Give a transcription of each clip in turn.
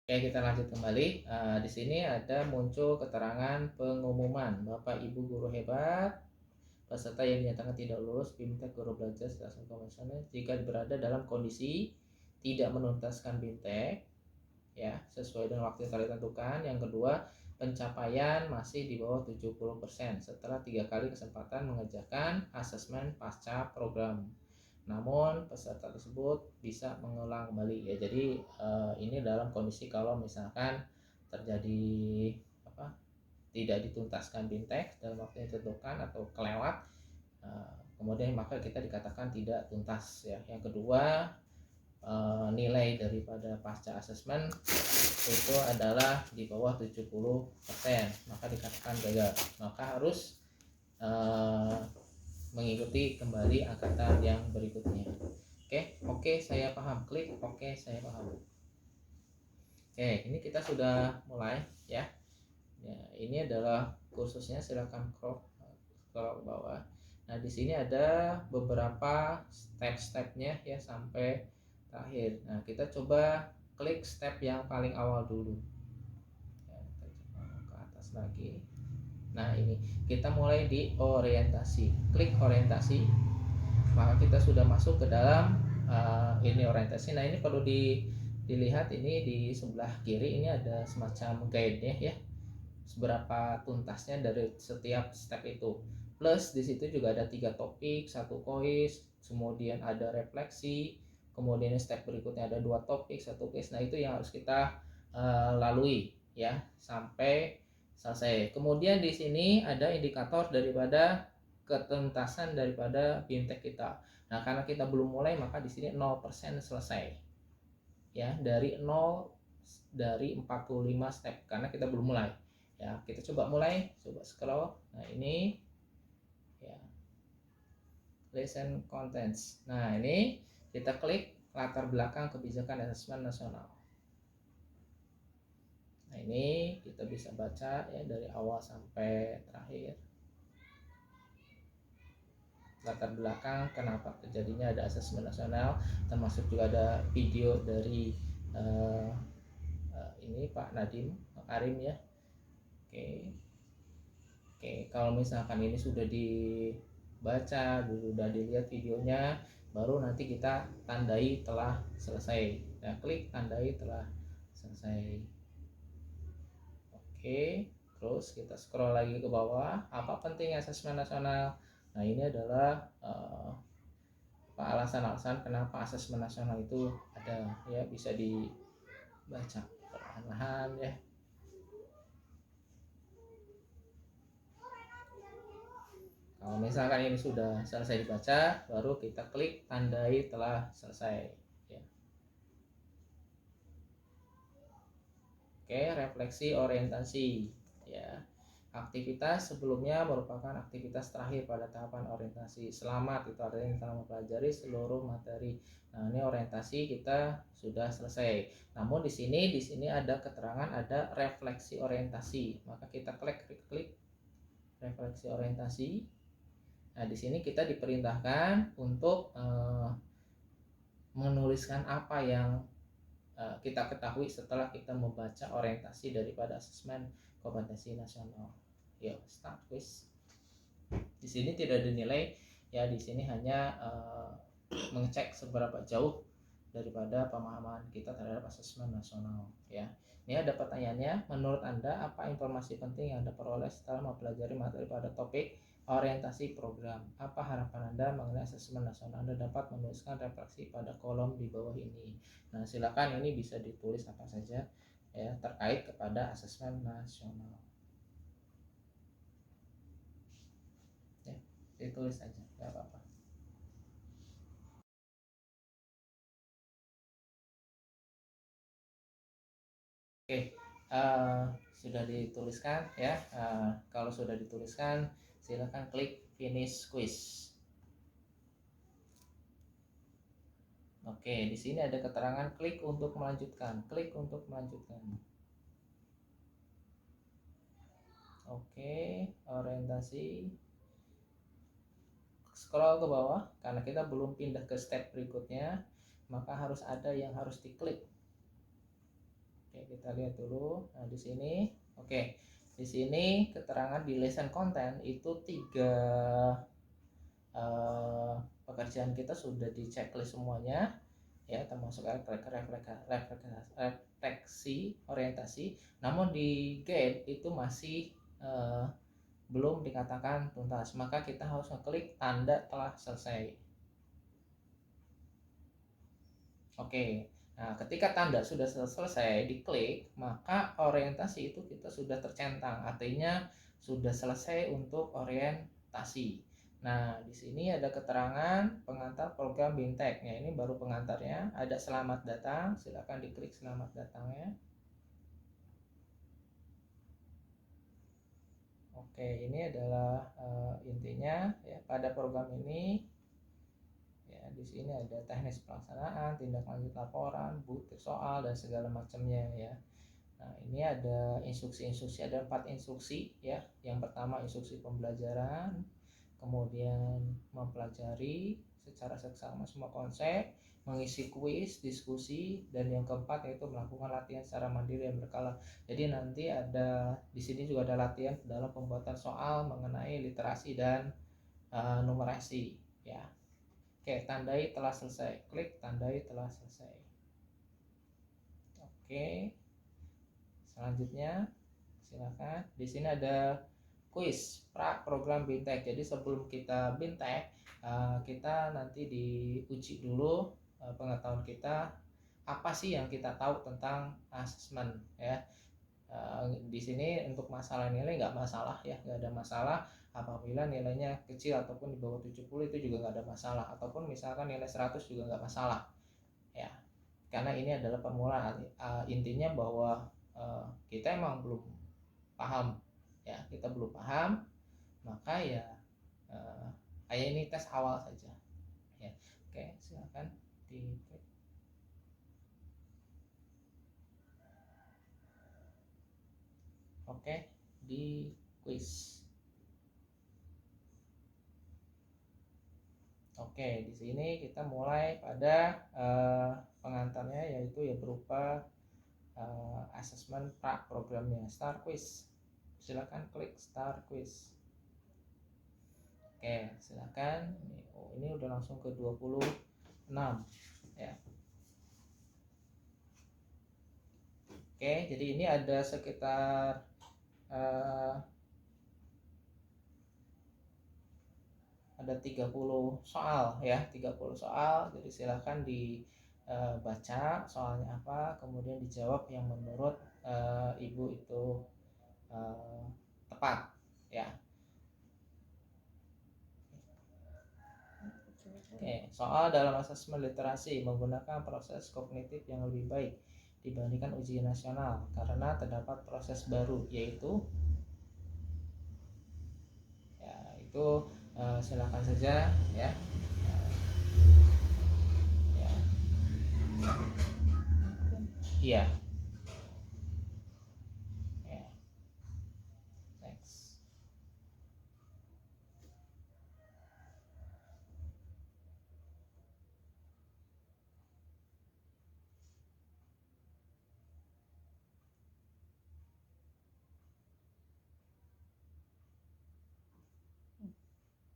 Oke, kita lanjut kembali. Di sini ada muncul keterangan pengumuman Bapak Ibu guru hebat, peserta yang dinyatakan tidak lulus BIMTEK guru belajar stasiun konvensional jika berada dalam kondisi tidak menuntaskan BIMTEK ya sesuai dengan waktu yang telah ditentukan. Yang kedua, pencapaian masih di bawah 70% setelah 3 kali kesempatan mengerjakan asesmen pasca program. Namun peserta tersebut bisa mengulang kembali ya. Jadi ini dalam kondisi kalau misalkan terjadi tidak dituntaskan BIMTEK dalam waktu yang ditentukan atau kelewat, kemudian maka kita dikatakan tidak tuntas ya. Yang kedua, nilai daripada pasca asesmen itu adalah di bawah 70%, maka dikatakan gagal. Maka harus mengikuti kembali angkatan yang berikutnya. Oke, saya paham. Klik oke, saya paham. Oke, ini kita sudah mulai ya. Ini adalah kursusnya, silakan scroll ke bawah. Nah, di sini ada beberapa step-stepnya ya sampai terakhir. Nah, kita coba klik step yang paling awal dulu. Ya, kita coba ke atas lagi. Nah, ini kita mulai di orientasi. Klik orientasi. Maka kita sudah masuk ke dalam ini orientasi. Nah, ini perlu dilihat, ini di sebelah kiri ini ada semacam guide-nya ya. Seberapa tuntasnya dari setiap step itu. Plus di situ juga ada 3 topik, 1 kuis, kemudian ada refleksi, kemudian step berikutnya ada 2 topik, 1 kuis. Nah, itu yang harus kita lalui ya sampai selesai. Kemudian di sini ada indikator daripada ketuntasan daripada BIMTEK kita. Nah, karena kita belum mulai maka di sini 0% selesai. Ya, dari 0 dari 45 step karena kita belum mulai. Ya, kita coba mulai, coba scroll. Nah, ini ya. Lesson contents. Nah, ini kita klik latar belakang kebijakan asesmen nasional. Nah, ini kita bisa baca ya dari awal sampai terakhir. Latar belakang kenapa terjadinya ada asesmen nasional, termasuk juga ada video dari ini Pak Nadiem Makarim ya. Oke, kalau misalkan ini sudah dibaca, sudah dilihat videonya, baru nanti kita tandai telah selesai. Nah, klik tandai telah selesai. Oke, terus kita scroll lagi ke bawah. Apa penting asesmen nasional? Nah, ini adalah alasan-alasan kenapa asesmen nasional itu ada ya, bisa dibaca perlahan-lahan ya. Kalau misalkan ini sudah selesai dibaca, baru kita klik tandai telah selesai. Ya. Oke, refleksi orientasi. Ya, aktivitas sebelumnya merupakan aktivitas terakhir pada tahapan orientasi. Selamat, itu artinya kita mempelajari seluruh materi. Nah, ini orientasi kita sudah selesai. Namun di sini ada keterangan ada refleksi orientasi. Maka kita klik refleksi orientasi. Nah, di sini kita diperintahkan untuk menuliskan apa yang kita ketahui setelah kita membaca orientasi daripada asesmen kompetensi nasional. Yuk, start quiz. Di sini tidak dinilai ya, di sini hanya mengecek seberapa jauh daripada pemahaman kita terhadap asesmen nasional ya. Ini ada pertanyaannya, menurut Anda apa informasi penting yang Anda peroleh setelah mempelajari materi pada topik orientasi program? Apa harapan Anda mengenai asesmen nasional? Anda dapat menuliskan refleksi pada kolom di bawah ini. Nah, silakan ini bisa ditulis apa saja ya terkait kepada asesmen nasional. Ya, ditulis aja, nggak apa-apa. Oke, sudah dituliskan ya. Kalau sudah dituliskan, silakan klik finish quiz. Oke, di sini ada keterangan klik untuk melanjutkan. Klik untuk melanjutkan. Oke, orientasi. Scroll ke bawah karena kita belum pindah ke step berikutnya, maka harus ada yang harus diklik. Oke, kita lihat dulu. Nah, di sini, oke, di sini keterangan di lesson content itu 3 pekerjaan kita sudah di checklist semuanya, ya, termasuk refleksi orientasi. Namun di gate itu masih belum dikatakan tuntas, maka kita harus ngeklik tanda telah selesai. Oke, nah ketika tanda sudah selesai diklik, maka orientasi itu kita sudah tercentang, artinya sudah selesai untuk orientasi. Nah, di sini ada keterangan pengantar program BIMTEK. Ya, ini baru pengantarnya. Ada selamat datang, silakan diklik selamat datangnya. Oke, ini adalah intinya ya, pada program ini ya, di sini ada teknis pelaksanaan, tindak lanjut laporan, butir soal dan segala macamnya ya. Nah, ini ada instruksi-instruksi, ada 4 instruksi ya. Yang pertama instruksi pembelajaran, kemudian mempelajari secara seksama semua konsep, mengisi kuis, diskusi, dan yang keempat yaitu melakukan latihan secara mandiri dan berkala. Jadi nanti ada di sini juga ada latihan dalam pembuatan soal mengenai literasi dan numerasi ya. Oke, tandai telah selesai. Klik tandai telah selesai. Oke. Selanjutnya silakan. Di sini ada kuis pra program BIMTEK. Jadi sebelum kita BIMTEK, kita nanti diuji dulu pengetahuan kita, apa sih yang kita tahu tentang asesmen ya. Di sini untuk masalah nilai nggak masalah ya, nggak ada masalah. Apabila nilainya kecil ataupun di bawah 70 itu juga nggak ada masalah, ataupun misalkan nilai 100 juga nggak masalah ya, karena ini adalah permulaan. Intinya bahwa kita emang belum paham ya, kita belum paham, maka ya ini tes awal saja ya. Oke, silakan di oke, di quiz. Oke, di sini kita mulai pada pengantarnya, yaitu ya berupa asesmen pra programnya, start quiz. Silakan klik start quiz. Oke, silakan. Ini udah langsung ke 26 ya. Oke, jadi ini ada sekitar ada 30 soal ya, 30 soal. Jadi silakan dibaca soalnya apa, kemudian dijawab yang menurut Ibu itu tepat ya. Oke, soal dalam asesmen literasi menggunakan proses kognitif yang lebih baik dibandingkan ujian nasional karena terdapat proses baru, yaitu ya itu silakan saja ya. Iya. Ya. Next.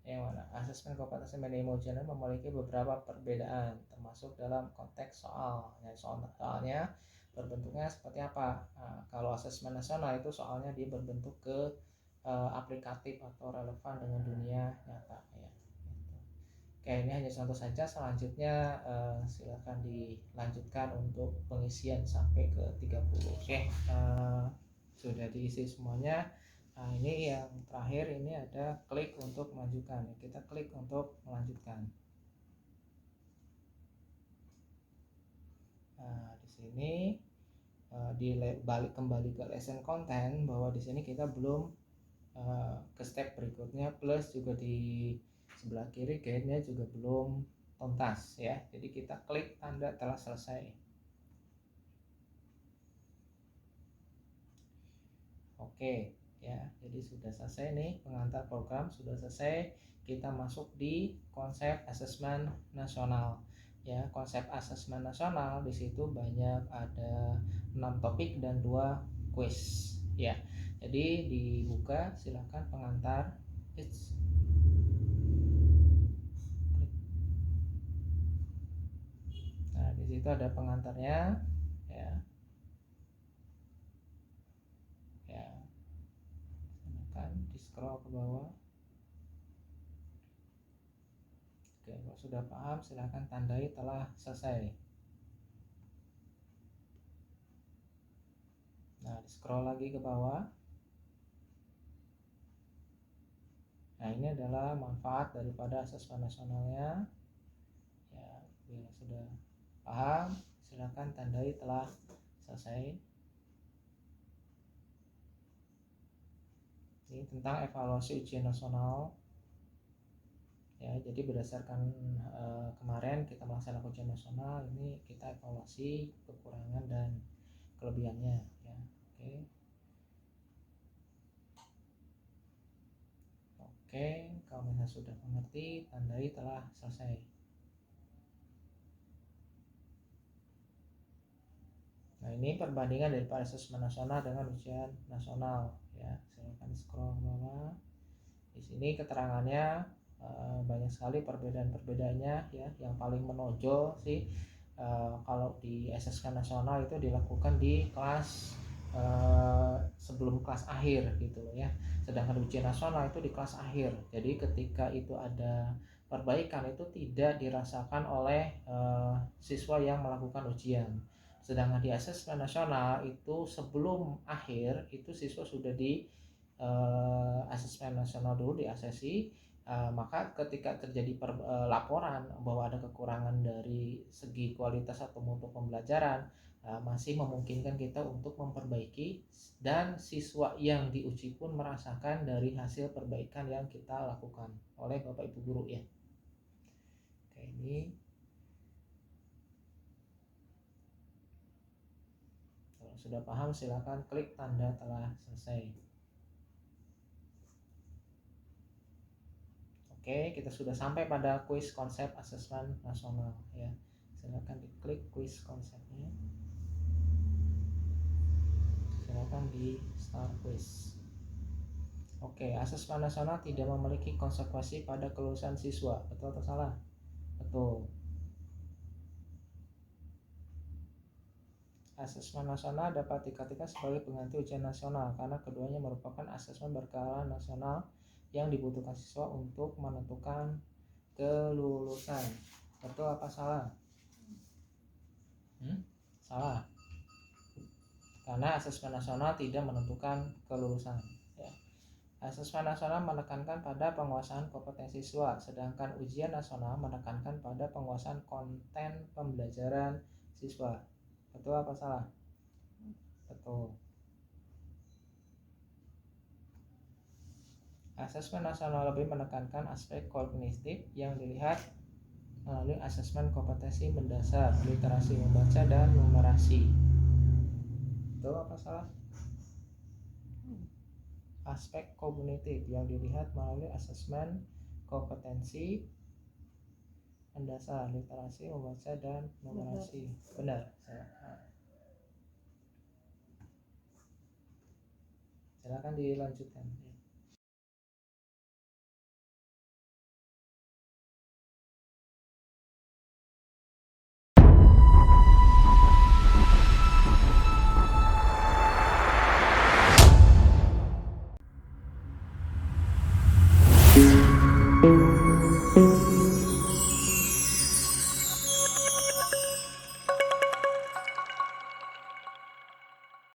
Yang mana? Asesmen kompetensi media emosional memiliki beberapa perbedaan, termasuk dalam konteks soal. Ya, soalnya berbentuknya seperti apa? Nah, kalau asesmen nasional itu soalnya dia berbentuk ke aplikatif atau relevan dengan dunia nyata. Ya. Oke, ini hanya contoh saja. Selanjutnya silakan dilanjutkan untuk pengisian sampai ke 30. Oke, sudah diisi semuanya. Nah, ini yang terakhir, ini ada klik untuk melanjutkan. Kita klik untuk melanjutkan. Nah, di sini balik kembali ke lesson content, bahwa di sini kita belum ke step berikutnya, plus juga di sebelah kiri guide-nya juga belum tuntas ya. Jadi kita klik tanda telah selesai. Oke ya, jadi sudah selesai nih, pengantar program sudah selesai. Kita masuk di konsep asesmen nasional. ya, konsep asesmen nasional. Di situ banyak ada 6 topik dan 2 kuis ya. Jadi dibuka, silakan pengantar. Nah, di situ ada pengantarnya ya. Ya, silakan di scroll ke bawah. Oke, kalau sudah paham silakan tandai telah selesai. Nah, di scroll lagi ke bawah. Nah, ini adalah manfaat daripada asesmen nasionalnya. Ya, bila sudah paham, silakan tandai telah selesai. Ini tentang evaluasi ujian nasional. Ya, jadi berdasarkan kemarin kita melaksanakan ujian nasional, ini kita evaluasi kekurangan dan kelebihannya ya. Oke, kalau misalnya sudah mengerti, tandai telah selesai. Nah, ini perbandingan daripada asesmen nasional dengan ujian nasional ya. Silakan scroll ke bawah. Di sini keterangannya banyak sekali perbedaan-perbedaannya ya. Yang paling menonjol sih kalau di asesmen nasional itu dilakukan di kelas sebelum kelas akhir gitu loh ya. Sedangkan ujian nasional itu di kelas akhir. Jadi ketika itu ada perbaikan itu tidak dirasakan oleh siswa yang melakukan ujian. Sedangkan di asesmen nasional itu sebelum akhir itu siswa sudah di asesmen nasional dulu, di asesi, maka ketika terjadi laporan bahwa ada kekurangan dari segi kualitas atau mutu pembelajaran, masih memungkinkan kita untuk memperbaiki, dan siswa yang diuji pun merasakan dari hasil perbaikan yang kita lakukan oleh Bapak Ibu guru ya. Oke, ini kalau sudah paham silakan klik tanda telah selesai. Oke, kita sudah sampai pada kuis konsep asesmen nasional ya. Silakan diklik kuis konsepnya. Silakan di start quiz. Oke, asesmen nasional tidak memiliki konsekuensi pada kelulusan siswa. Betul atau salah? Betul. Asesmen nasional dapat dikatakan sebagai pengganti ujian nasional karena keduanya merupakan asesmen berkala nasional yang dibutuhkan siswa untuk menentukan kelulusan. Betul apa salah? Salah. Karena asesmen nasional tidak menentukan kelulusan ya. Asesmen nasional menekankan pada penguasaan kompetensi siswa, sedangkan ujian nasional menekankan pada penguasaan konten pembelajaran siswa. Betul apa salah? Betul. Asesmen nasional lebih menekankan aspek kognitif yang dilihat melalui asesmen kompetensi mendasar, literasi membaca dan numerasi. Betul apa salah? Aspek kognitif yang dilihat melalui asesmen kompetensi mendasar, literasi membaca dan numerasi. Benar. Silakan dilanjutkan.